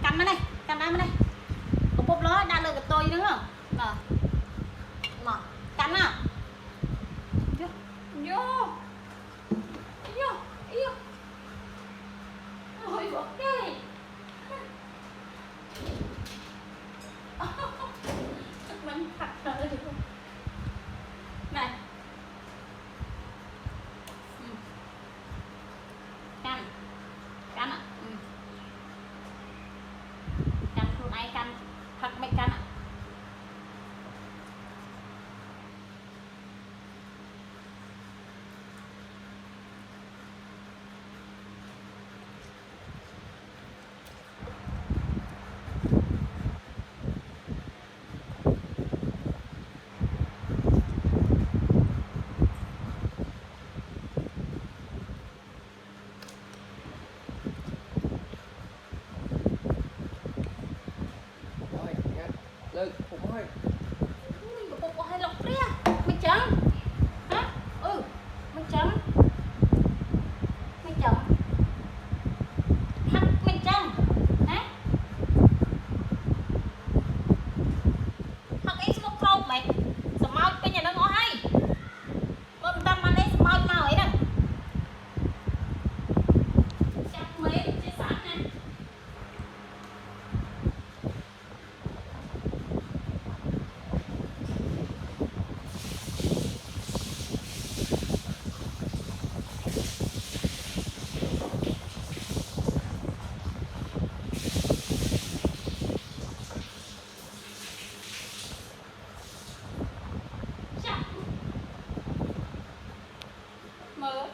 Canh nó đây, canh đá đây. Cục bột ló đa lên cái tôi đúng không? Mà canh à. Vô. Vô. Vô. Vô. Ôi bột cái. Mình thật rồi. Này. Canh. Canh ạ. Canhខ្លួនឯងកាន់ផឹកមិនកាន់ạ. Lên, phục ơi. Phục hay lọc ria. Mình trắng. Hả? Mình trắng. Mình trắng. Hắc mình trắng. Hả? Hắc ấy smok khâu mày. Sợ mau bên nhà nó ngó hay. Bơm tâm ăn ấy mau mau ấy nè. Chắc mấy chia sẵn nè. Mơ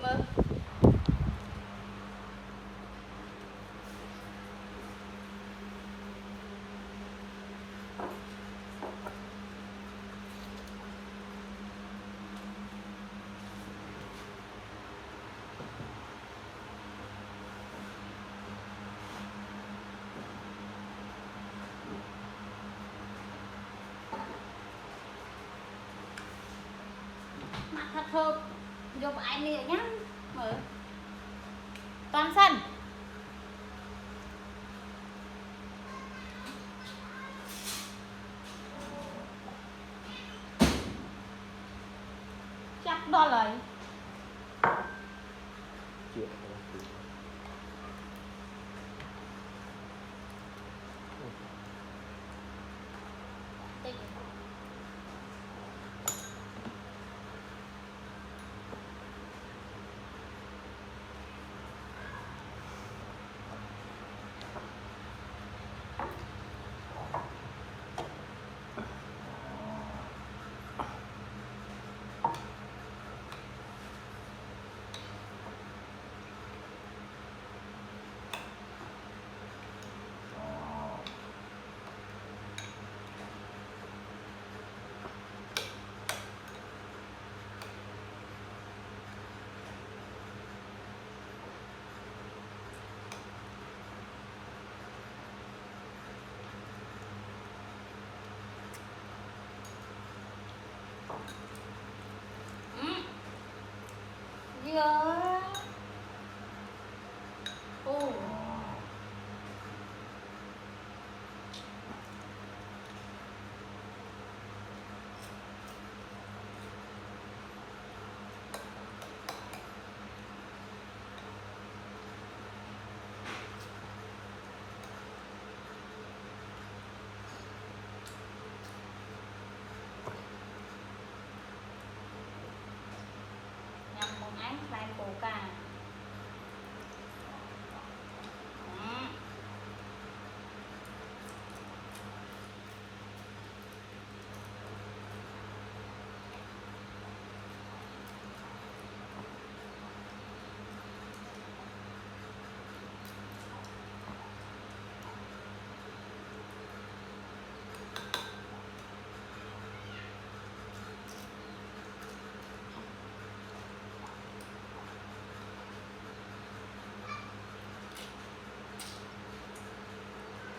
mơ mặt thật thơm vô ai nè nhá. Mở toàn sân chắc đo lời yeah. Nhằm món ăn lại cổ cả.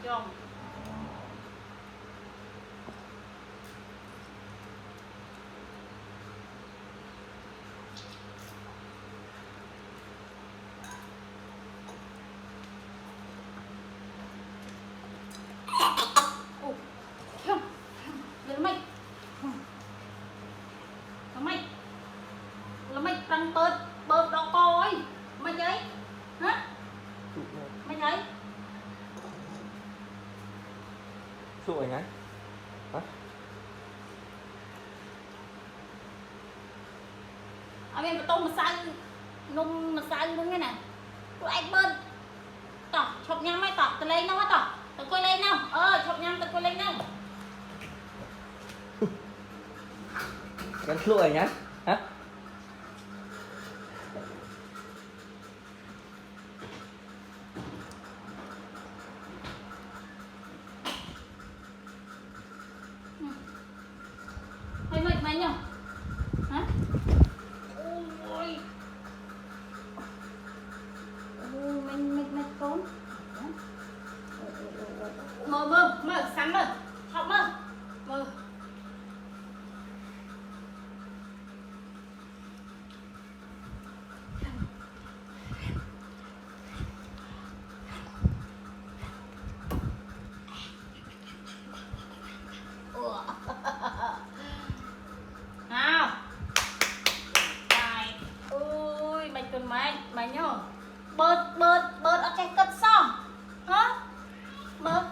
Chồng เปิดดอกกอยไม่ใช่ฮะไม่ใช่ สวยไงฮะ เอาเป็นประตูมาใส่นุ่มมาใส่đúng cái này tụi anh bên tỏ chọc nhắm mai tỏ từ lấy nó tỏ từ coi lên nào chọc nhắm từ coi lên nào กันสวยไงฮะ hay mệt mày nhở hả ôi mệt tốn mơ sáng mơ học mơ nào này ôi mày cần mày nhớ bớt ở trên cất xong hả bớt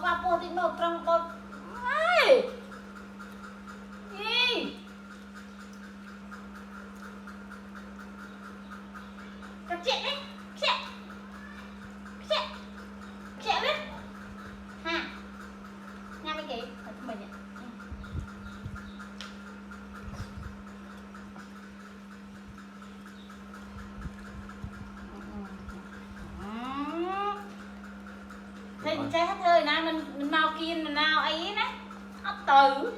qua po đi nộp trong bớt ai gì cái chuyện đấy chuyện đấy ha nha mấy kì mình ạ thì chơi hết hơi nào mình nào kia mình nào ấy nè ốc tử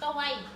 câu mày